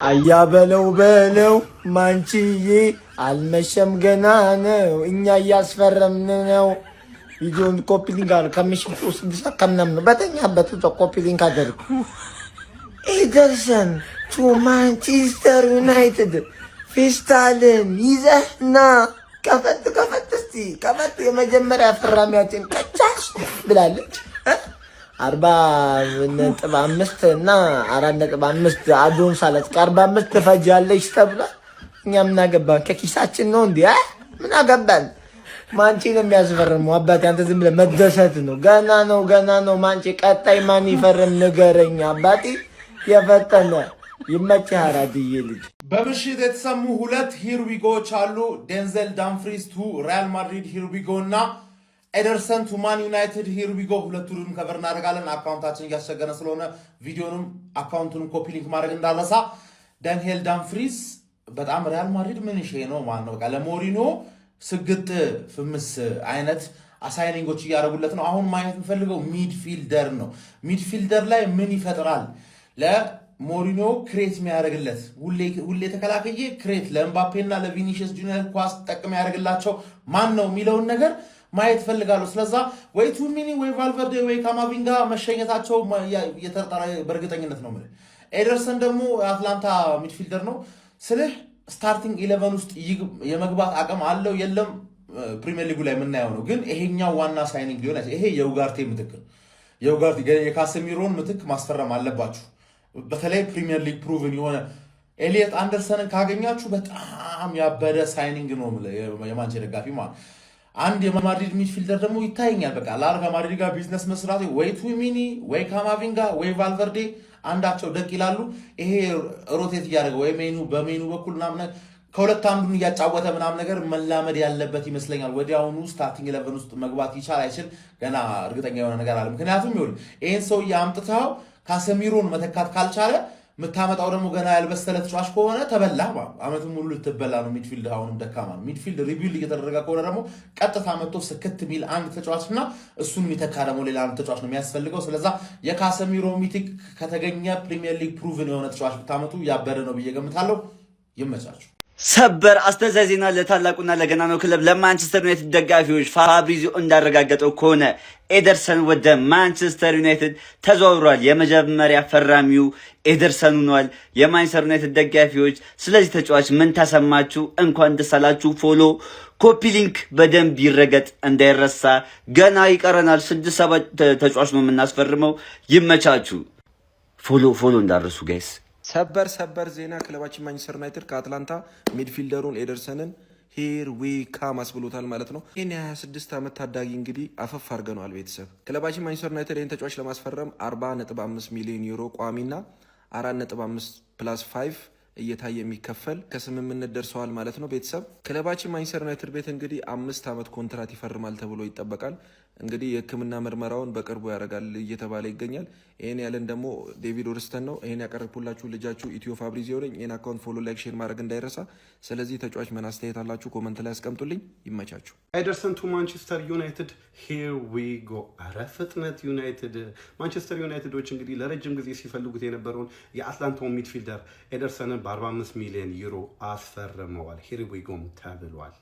አያ በለው ማንቺዬ አልመሸም ገና ነው እኛ እያስፈረምን ነው። ቪዲዮን ኮፒ ሊንክ አለ ከምሽቱ 6 ከምናምን ነው በተኛበት ኮፒ ሊንክ አደረኩ። ኤደርሰን ቱ ማንቸስተር ዩናይትድ ፌስታልን ይዘህና ከፈት የመጀመሪያ ፈራሚያችን ቀጫሽ ብላለች። 40.5 እና 4.5 አዶን ሳለት 45 ትፈጃለች ተብሏል። እኛ ምን አገባን? ከኪሳችን ነው እንዴ? ምን አገባን? ማንቺ ነው የሚያስፈርመው። አባቴ አንተ ዝም ብለህ መደሰት ነው። ገና ነው ማንቺ። ቀጣይ ማን ይፈርም ንገረኝ አባቴ። የፈጠነ ይመችህ አራድዬ ልጅ። በምሽት የተሰሙ ሁለት ሂርዊጎች አሉ። ዴንዘል ዳምፍሪስ ቱ ሪያል ማድሪድ ሂርዊጎ እና ኤደርሰን ቱ ማን ዩናይትድ ሂርዊጎ። ሁለቱንም ከቨር እናደርጋለን። አካውንታችን እያስቸገረ ስለሆነ ቪዲዮንም አካውንቱንም ኮፒ ሊንክ ማድረግ እንዳለሳ። ዳንኤል ዳምፍሪስ በጣም ሪያል ማድሪድ ምን ሼ ነው ማን ነው በቃ ለሞሪኖ ስግጥ ፍምስ አይነት አሳይኒንጎች እያደረጉለት ነው። አሁን ማየት የምፈልገው ሚድፊልደር ነው። ሚድፊልደር ላይ ምን ይፈጥራል ለሞሪኖ ክሬት የሚያደርግለት ሁሌ ተከላካይ ክሬት ለኤምባፔና ለቪኒሲየስ ጁኒየር ኳስ ጠቅም ያደርግላቸው ማን ነው የሚለውን ነገር ማየት ፈልጋለሁ። ስለዛ ወይ ቱሚኒ ወይ ቫልቨርዴ ወይ ካማቪንጋ መሸኘታቸው የተጠራ በእርግጠኝነት ነው ማለት። ኤደርሰን ደግሞ አትላንታ ሚድፊልደር ነው ስልህ ስታርቲንግ 11 ውስጥ የመግባት አቅም አለው የለም ፕሪሚየር ሊጉ ላይ የምናየው ነው። ግን ይሄኛው ዋና ሳይኒንግ ሊሆን ይሄ የኡጋርቴ ምትክ የካሰሚሮን ምትክ ማስፈረም አለባችሁ። በተለይ ፕሪሚየር ሊግ ፕሩቭን የሆነ ኤሊየት አንደርሰንን ካገኛችሁ በጣም ያበደ ሳይኒንግ ነው የማንቼ ደጋፊ ማለት። አንድ የማድሪድ ሚድፊልደር ደግሞ ይታየኛል በቃ ለአርጋ ማድሪድ ጋር ቢዝነስ መስራት ወይ ቱሚኒ ወይ ካማቪንጋ ወይ ቫልቨርዴ አንዳቸው ደቅ ይላሉ። ይሄ ሮቴት እያደረገ ወይ በሜኑ በኩል ምናምን ከሁለት አንዱን እያጫወተ ምናምን ነገር መላመድ ያለበት ይመስለኛል። ወዲያውኑ ስታርቲንግ 11 ውስጥ መግባት ይቻል አይችል ገና እርግጠኛ የሆነ ነገር አለ። ምክንያቱም ይሁን ይሄን ሰውዬ አምጥተው ካሰሚሮን መተካት ካልቻለ ምታመጣው ደግሞ ገና ያልበሰለ ተጫዋች ከሆነ ተበላ አመቱን ሙሉ ልትበላ ነው። ሚድፊልድ አሁንም ደካማ ነው። ሚድፊልድ ሪቢልድ እየተደረገ ከሆነ ደግሞ ቀጥታ መጥቶ ስክት ሚል አንድ ተጫዋችና እሱን የሚተካ ደግሞ ሌላ አንድ ተጫዋች ነው የሚያስፈልገው። ስለዛ የካሰሚሮ ሚቲክ ከተገኘ ፕሪሚየር ሊግ ፕሩቭን የሆነ ተጫዋች ብታመጡ ያበረ ነው ብዬ ገምታለሁ። ይመቻችሁ። ሰበር አስተዛዛኝ ዜና ለታላቁና ለገናናው ክለብ ለማንቸስተር ዩናይትድ ደጋፊዎች ፋብሪዚዮ እንዳረጋገጠው ከሆነ ኤደርሰን ወደ ማንቸስተር ዩናይትድ ተዘዋውሯል። የመጀመሪያ ፈራሚው ኤደርሰን ሆኗል። የማንቸስተር ዩናይትድ ደጋፊዎች ስለዚህ ተጫዋች ምን ተሰማችሁ? እንኳን ደስ አላችሁ። ፎሎ ኮፒ ሊንክ በደንብ ይረገጥ እንዳይረሳ። ገና ይቀረናል። 6-7 ተጫዋች ነው የምናስፈርመው። ይመቻችሁ። ፎሎ እንዳረሱ ጋይስ። ሰበር ዜና ክለባችን ማንቸስተር ዩናይትድ ከአትላንታ ሚድፊልደሩን ኤደርሰንን ሂር ዊ ካማስ ብሎታል ማለት ነው። ይህን የ26 ዓመት ታዳጊ እንግዲህ አፈፍ አድርገነዋል። ቤተሰብ ክለባችን ማንቸስተር ዩናይትድ ይህን ተጫዋች ለማስፈረም 40.5 ሚሊዮን ዩሮ ቋሚና 4.5 + 5 እየታየ የሚከፈል ከስምምነት ደርሰዋል ማለት ነው። ቤተሰብ ክለባችን ማንቸስተር ዩናይትድ ቤት እንግዲህ 5 ዓመት ኮንትራት ይፈርማል ተብሎ ይጠበቃል። እንግዲህ የሕክምና ምርመራውን በቅርቡ ያደርጋል እየተባለ ይገኛል። ይህን ያለን ደግሞ ዴቪድ ኦርስተን ነው። ይህን ያቀረብኩላችሁ ልጃችሁ ኢትዮ ፋብሪዚዮ ነኝ። ይህን አካውንት ፎሎ፣ ላይክ፣ ሼር ማድረግ እንዳይረሳ። ስለዚህ ተጫዋች ምን አስተያየት አላችሁ? ኮመንት ላይ አስቀምጡልኝ። ይመቻችሁ። ኤደርሰን ቱ ማንቸስተር ዩናይትድ ሂር ዊ ጎ። ኧረ ፍጥነት ዩናይትድ። ማንቸስተር ዩናይትዶች እንግዲህ ለረጅም ጊዜ ሲፈልጉት የነበረውን የአትላንታውን ሚድፊልደር ኤደርሰንን በ45 ሚሊዮን ዩሮ አስፈርመዋል። ሂር ዊ ጎም ተብሏል።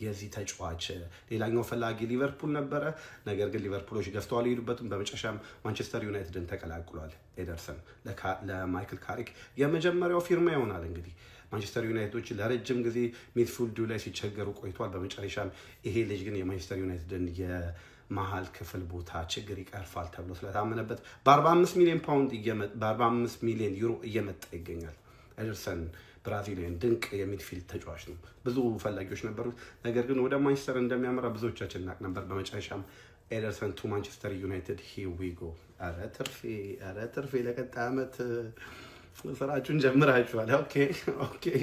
የዚህ ተጫዋች ሌላኛው ፈላጊ ሊቨርፑል ነበረ። ነገር ግን ሊቨርፑሎች ገፍተዋል ይሄዱበትም። በመጨረሻም ማንቸስተር ዩናይትድን ተቀላቅሏል። ኤደርሰን ለማይክል ካሪክ የመጀመሪያው ፊርማ ይሆናል። እንግዲህ ማንቸስተር ዩናይትዶች ለረጅም ጊዜ ሚድፊልዱ ላይ ሲቸገሩ ቆይቷል። በመጨረሻም ይሄ ልጅ ግን የማንቸስተር ዩናይትድን የመሀል ክፍል ቦታ ችግር ይቀርፋል ተብሎ ስለታመነበት በ45 ሚሊዮን ዩሮ እየመጣ ይገኛል። ኤደርሰን ብራዚሊያን ድንቅ የሚድፊልድ ተጫዋች ነው። ብዙ ፈላጊዎች ነበሩት። ነገር ግን ወደ ማንቸስተር እንደሚያመራ ብዙዎቻችን እናቅ ነበር። በመጨረሻም ኤደርሰን ቱ ማንቸስተር ዩናይትድ ሂር ዊ ጎ። ኧረ ትርፌ ለቀጣይ ዓመት ስራችሁን ጀምራችኋል። ኦኬ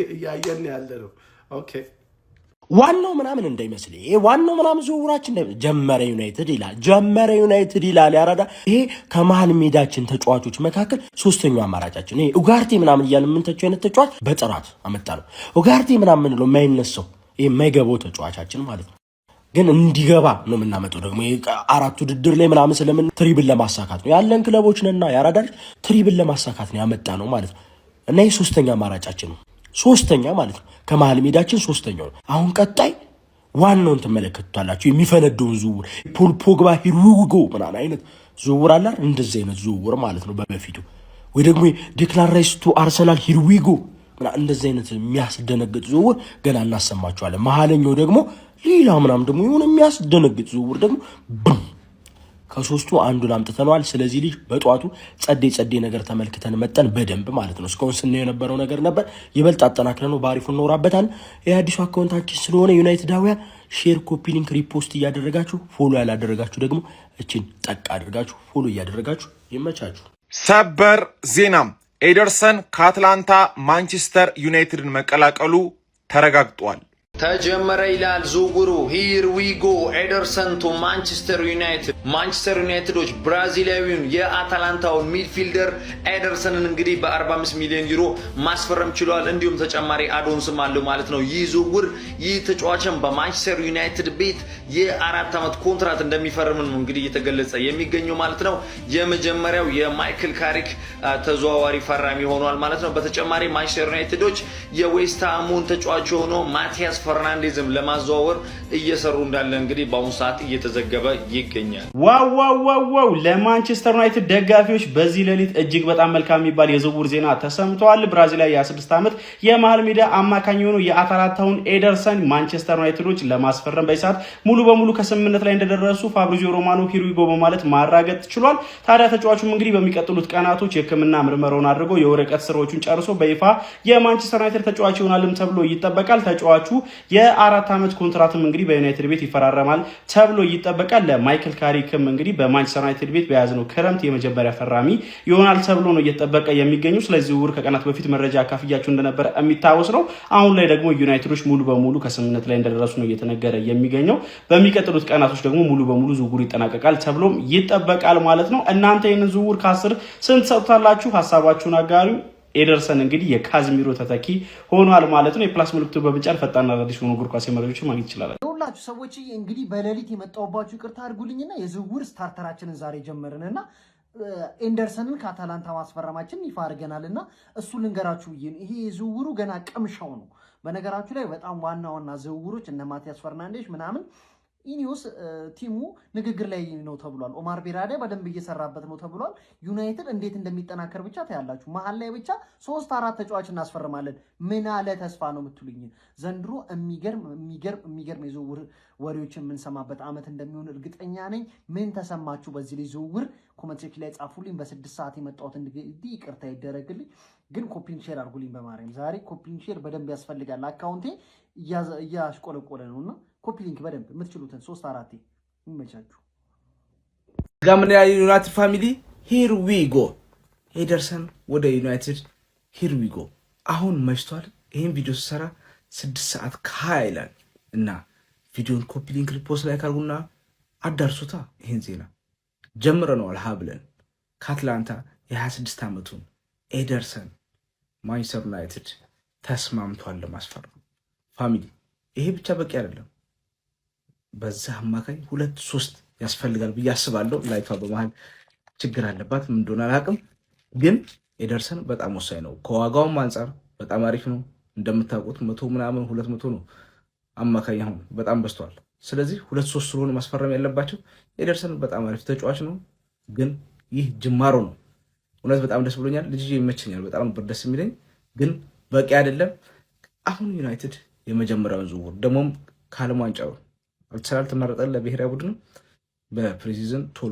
እያየን ያለ ነው። ኦኬ ዋናው ምናምን እንዳይመስል ይሄ ዋናው ምናምን ዝውውራችን ጀመረ ዩናይትድ ይላል ያራዳ። ይሄ ከመሃል ሜዳችን ተጫዋቾች መካከል ሶስተኛው አማራጫችን ይሄ ኡጋርቴ ምናምን እያልን የምንተቸው አይነት ተጫዋች በጥራት አመጣ ነው። ኡጋርቴ ምናምን ነው የማይነሳው ይሄ የማይገባው ተጫዋቻችን ማለት ነው። ግን እንዲገባ ነው የምናመጣው። ደግሞ አራት ውድድር ላይ ምናምን ስለምን ትሪብል ለማሳካት ነው ያለን ክለቦች ነና ያራዳ ትሪብል ለማሳካት ነው ያመጣ ነው ማለት ነው። እና ይህ ሶስተኛ አማራጫችን ነው። ሶስተኛ ማለት ነው ከመሀል ሜዳችን ሶስተኛው ነው። አሁን ቀጣይ ዋናውን ትመለከቱታላችሁ። የሚፈነደውን ዝውውር ፖል ፖግባ ሂርዊጎ ምናምን አይነት ዝውውር አለ። እንደዚህ አይነት ዝውውር ማለት ነው በፊቱ ወይ ደግሞ ዴክላን ራይስ ቱ አርሰናል ሂርዊጎ እንደዚህ አይነት የሚያስደነግጥ ዝውውር ገና እናሰማችኋለን። መሀለኛው ደግሞ ሌላ ምናምን ደግሞ የሆነ የሚያስደነግጥ ዝውውር ደግሞ ከሶስቱ አንዱን አምጥተነዋል። ስለዚህ ልጅ በጧቱ ጸዴ ነገር ተመልክተን መጠን በደንብ ማለት ነው እስካሁን ስናየው የነበረው ነገር ነበር። ይበልጥ አጠናክረን ነው በአሪፉ እንኖራበታለን። የአዲሱ አካውንታችን ስለሆነ ዩናይትዳውያን ሼር፣ ኮፒ ሊንክ፣ ሪፖስት እያደረጋችሁ ፎሎ ያላደረጋችሁ ደግሞ እችን ጠቅ አድርጋችሁ ፎሎ እያደረጋችሁ ይመቻችሁ። ሰበር ዜና ኤደርሰን ከአትላንታ ማንቸስተር ዩናይትድን መቀላቀሉ ተረጋግጧል። ተጀመረ ይላል ዝውውሩ። ሂር ዊ ጎ ኤደርሰን ቱ ማንቸስተር ዩናይትድ። ማንቸስተር ዩናይትዶች ብራዚላዊውን የአታላንታውን ሚድፊልደር ኤደርሰንን እንግዲህ በ45 ሚሊዮን ዩሮ ማስፈረም ችሏል። እንዲሁም ተጨማሪ አዶንስም አለው ማለት ነው። ይህ ዝውውር ይህ ተጫዋችም በማንቸስተር ዩናይትድ ቤት የ4 ዓመት ኮንትራት እንደሚፈርም ነው እንግዲህ እየተገለጸ የሚገኘው ማለት ነው። የመጀመሪያው የማይክል ካሪክ ተዘዋዋሪ ፈራሚ ሆኗል ማለት ነው። በተጨማሪ ማንቸስተር ዩናይትዶች የዌስትሃሙን ተጫዋች ሆኖ ማቲያስ ፈርናንዴዝም ለማዘዋወር እየሰሩ እንዳለ እንግዲህ በአሁኑ ሰዓት እየተዘገበ ይገኛል። ዋው ለማንቸስተር ዩናይትድ ደጋፊዎች በዚህ ሌሊት እጅግ በጣም መልካም የሚባል የዝውውር ዜና ተሰምቷል። ብራዚላዊ የ26 ዓመት የመሃል ሜዳ አማካኝ የሆነው የአታላንታውን ኤደርሰን ማንቸስተር ዩናይትዶች ለማስፈረም በሰዓት ሙሉ በሙሉ ከስምምነት ላይ እንደደረሱ ፋብሪዚዮ ሮማኖ ሂርዊጎ በማለት ማረጋገጥ ችሏል። ታዲያ ተጫዋቹም እንግዲህ በሚቀጥሉት ቀናቶች የሕክምና ምርመራውን አድርጎ የወረቀት ስራዎቹን ጨርሶ በይፋ የማንቸስተር ዩናይትድ ተጫዋች ይሆናልም ተብሎ ይጠበቃል። ተጫዋቹ የ4 ዓመት ኮንትራትም እንግዲህ በዩናይትድ ቤት ይፈራረማል ተብሎ ይጠበቃል። ለማይክል ካሪክም እንግዲህ በማንቸስተር ዩናይትድ ቤት በያዝነው ክረምት የመጀመሪያ ፈራሚ ይሆናል ተብሎ ነው እየተጠበቀ የሚገኘው። ስለዚህ ዝውውር ከቀናት በፊት መረጃ አካፍያችሁ እንደነበረ የሚታወስ ነው። አሁን ላይ ደግሞ ዩናይትዶች ሙሉ በሙሉ ከስምምነት ላይ እንደደረሱ ነው እየተነገረ የሚገኘው። በሚቀጥሉት ቀናቶች ደግሞ ሙሉ በሙሉ ዝውውሩ ይጠናቀቃል ተብሎም ይጠበቃል ማለት ነው። እናንተ ይህንን ዝውውር ከ10 ስንት ሰጥታላችሁ? ሀሳባችሁን አጋሩ። ኤደርሰን እንግዲህ የካዝሚሮ ተተኪ ሆኗል ማለት ነው። የፕላስ ምልክቱ በመጫን ፈጣንና አዳዲስ ሆኖ እግር ኳስ መረጃዎችን ማግኘት ይችላል። ሁላችሁ ሰዎች እንግዲህ በሌሊት የመጣሁባችሁ ይቅርታ አድርጉልኝና የዝውውር ስታርተራችንን ዛሬ ጀመርንና ኤንደርሰንን ከአታላንታ ማስፈረማችን ይፋ አድርገናልና እሱ ልንገራችሁ ብዬ ነው። ይሄ ዝውውሩ ገና ቅምሻው ነው። በነገራችሁ ላይ በጣም ዋና ዝውውሮች እነ ማቲያስ ፈርናንዴዝ ምናምን ኢኒዮስ ቲሙ ንግግር ላይ ነው ተብሏል። ኦማር ቤራዳ በደንብ እየሰራበት ነው ተብሏል። ዩናይትድ እንዴት እንደሚጠናከር ብቻ ታያላችሁ። መሀል ላይ ብቻ 3-4 ተጫዋች እናስፈርማለን። ምን አለ ተስፋ ነው የምትሉኝ? ዘንድሮ የሚገርም የዝውውር ወሬዎችን የምንሰማበት አመት እንደሚሆን እርግጠኛ ነኝ። ምን ተሰማችሁ በዚህ ላይ ዝውውር? ኮሜንት ሴክሽን ላይ ጻፉልኝ። በ6 ሰዓት የመጣሁት እንግዲህ ይቅርታ ይደረግልኝ፣ ግን ኮፒንግ ሼር አድርጉልኝ በማርያም። ዛሬ ኮፒንግ ሼር በደንብ ያስፈልጋል። አካውንቴ እያሽቆለቆለ ነውና ኮፒ ሊንክ በደንብ የምትችሉትን 3-4 ይመቻችሁ። ጋምን ዩናይትድ ፋሚሊ ሂር ዊ ጎ ኤደርሰን ወደ ዩናይትድ ሂር ዊ ጎ። አሁን መሽቷል። ይህን ቪዲዮ ስሰራ 6 ሰዓት ከ20 ይላል እና ቪዲዮን ኮፒ ሊንክ ሪፖስት ላይ ካርጉና አዳርሱታ። ይህን ዜና ጀምረነዋል ብለን ከአትላንታ የ26 ዓመቱን ኤደርሰን ማንቸስተር ዩናይትድ ተስማምቷል ለማስፈረም። ፋሚሊ ይሄ ብቻ በቂ አይደለም። በዛ አማካኝ 2-3 ያስፈልጋል ብዬ አስባለሁ። ላይቷ በመሃል ችግር አለባት፣ ምን እንደሆነ አላውቅም። ግን ኤደርሰን በጣም ወሳኝ ነው። ከዋጋውም አንጻር በጣም አሪፍ ነው። እንደምታውቁት 100 ምናምን 200 ነው አማካኝ። አሁን በጣም በዝቷል። ስለዚህ 2-3 ስለሆነ ማስፈረም ያለባቸው። ኤደርሰን በጣም አሪፍ ተጫዋች ነው፣ ግን ይህ ጅማሮ ነው። እውነት በጣም ደስ ብሎኛል። ልጅ ይመቸኛል፣ በጣም ነበር ደስ የሚለኝ፣ ግን በቂ አይደለም። አሁን ዩናይትድ የመጀመሪያውን ዝውውር ደግሞም ከዓለም ዋንጫው አልተሰላል ተመረጠለ ለብሔራዊ ቡድን በፕሪሲዝን ቶሎ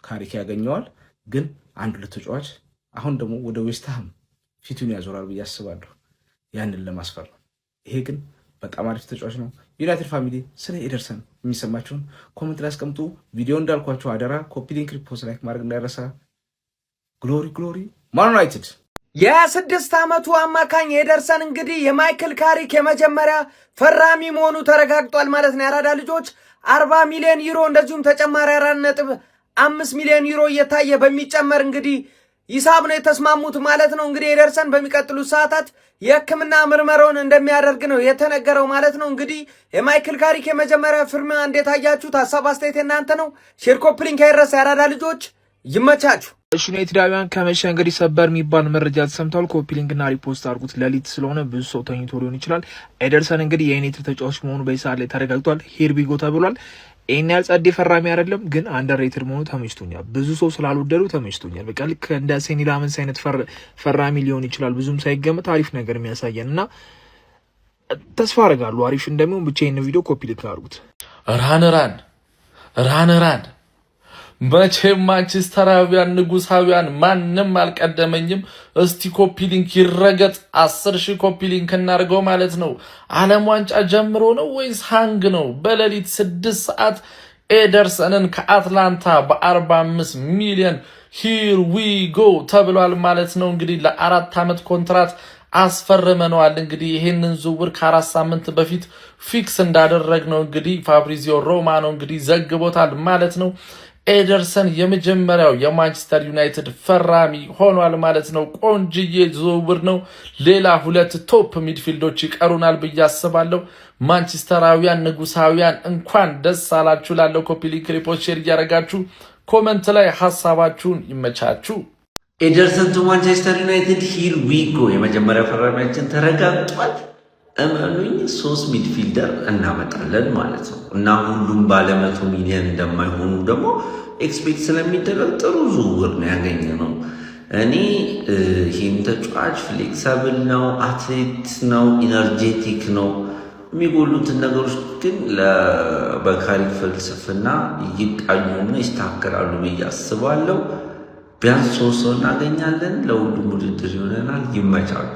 ካሪክ ያገኘዋል። ግን አንድ ለተጫዋች አሁን ደግሞ ወደ ዌስትሃም ፊቱን ያዞራል ብዬ አስባለሁ ያንን ለማስፈረም። ይሄ ግን በጣም አሪፍ ተጫዋች ነው። ዩናይትድ ፋሚሊ ስለ ኤደርሰን የሚሰማችሁን ኮሜንት ላይ አስቀምጡ። ቪዲዮ እንዳልኳችሁ አደራ ኮፒ ሊንክ ሪፖስት ላይክ ማድረግ እንዳይረሳ። ግሎሪ ማን ዩናይትድ። የ6 ዓመቱ አማካኝ ኤደርሰን እንግዲህ የማይክል ካሪክ የመጀመሪያ ፈራሚ መሆኑ ተረጋግጧል ማለት ነው። ያራዳ ልጆች 40 ሚሊዮን ዩሮ እንደዚሁም ተጨማሪ 4.5 ሚሊዮን ዩሮ እየታየ በሚጨመር እንግዲህ ሂሳብ ነው የተስማሙት ማለት ነው። እንግዲህ ኤደርሰን በሚቀጥሉት ሰዓታት የሕክምና ምርመራውን እንደሚያደርግ ነው የተነገረው ማለት ነው። እንግዲህ የማይክል ካሪክ የመጀመሪያ ፊርማ እንዴት አያችሁት? ሀሳብ አስተያየት እናንተ ነው። ሼር ኮፕሊንግ አይረሳ። ያራዳ ልጆች ይመቻችሁ። ዩናይትዳውያን ከመሸ እንግዲህ ሰበር የሚባል መረጃ ተሰምቷል። ኮፒ ሊንክና ሪፖስት አድርጉት። ሌሊት ስለሆነ ብዙ ሰው ተኝቶ ሊሆን ይችላል። ኤደርሰን እንግዲህ የዩናይትድ ተጫዋች መሆኑ በሰዓት ላይ ተረጋግጧል። ሂርቢጎ ተብሏል። ይሄን ያህል ጸዴ ፈራሚ አይደለም፣ ግን አንደርሬትድ መሆኑ ተመችቶኛል። ብዙ ሰው ስላልወደዱ ተመችቶኛል። በቃ ልክ እንደ ሴኒ ላመንስ አይነት ፈራሚ ሊሆን ይችላል። ብዙም ሳይገመት አሪፍ ነገር የሚያሳየን እና ተስፋ አደርጋለሁ አሪፍ እንደሚሆን። ብቻ ይሄን ቪዲዮ ኮፒ ሊንክ አድርጉት። ራን መቼም ማንቸስተራውያን ንጉሳውያን ማንም አልቀደመኝም። እስቲ ኮፒ ሊንክ ይረገጥ። 10,000 ኮፒ ሊንክ እናርገው ማለት ነው። ዓለም ዋንጫ ጀምሮ ነው ወይስ ሃንግ ነው? በሌሊት 6 ሰዓት ኤደርሰንን ከአትላንታ በ45 ሚሊዮን ሂር ዊ ጎ ተብሏል ማለት ነው። እንግዲህ ለ4 ዓመት ኮንትራት አስፈርመነዋል። እንግዲህ ይሄንን ዝውውር ከ4 ሳምንት በፊት ፊክስ እንዳደረግነው እንግዲህ ፋብሪዚዮ ሮማኖ እንግዲህ ዘግቦታል ማለት ነው። ኤደርሰን የመጀመሪያው የማንቸስተር ዩናይትድ ፈራሚ ሆኗል ማለት ነው። ቆንጅዬ ዝውውር ነው። ሌላ 2 ቶፕ ሚድፊልዶች ይቀሩናል ብዬ አስባለሁ። ማንቸስተራውያን ንጉሳውያን እንኳን ደስ አላችሁ። ላለው ኮፒ ሊንክ ሪፖርት ሼር እያደረጋችሁ ኮመንት ላይ ሐሳባችሁን ይመቻችሁ። ኤደርሰን ቱ ማንቸስተር ዩናይትድ ሂር ዊ ጎ የመጀመሪያ ፈራሚያችን ተረጋግጧል። እመኑኝ 3 ሚድፊልደር እናመጣለን ማለት ነው እና ሁሉም ባለ 100 ሚሊዮን እንደማይሆኑ ደግሞ ኤክስፔክት ስለሚደረግ ጥሩ ዝውውር ነው ያገኘነው። እኔ ይህም ተጫዋች ፍሌክሰብል ነው፣ አትሌት ነው፣ ኢነርጄቲክ ነው። የሚጎሉትን ነገሮች ግን በካሪ ፍልስፍና ይቃኙና ይስተካከላሉ ብዬ አስባለሁ። ቢያንስ 3 ሰው እናገኛለን። ለሁሉም ውድድር ይሆነናል። ይመቻሉ።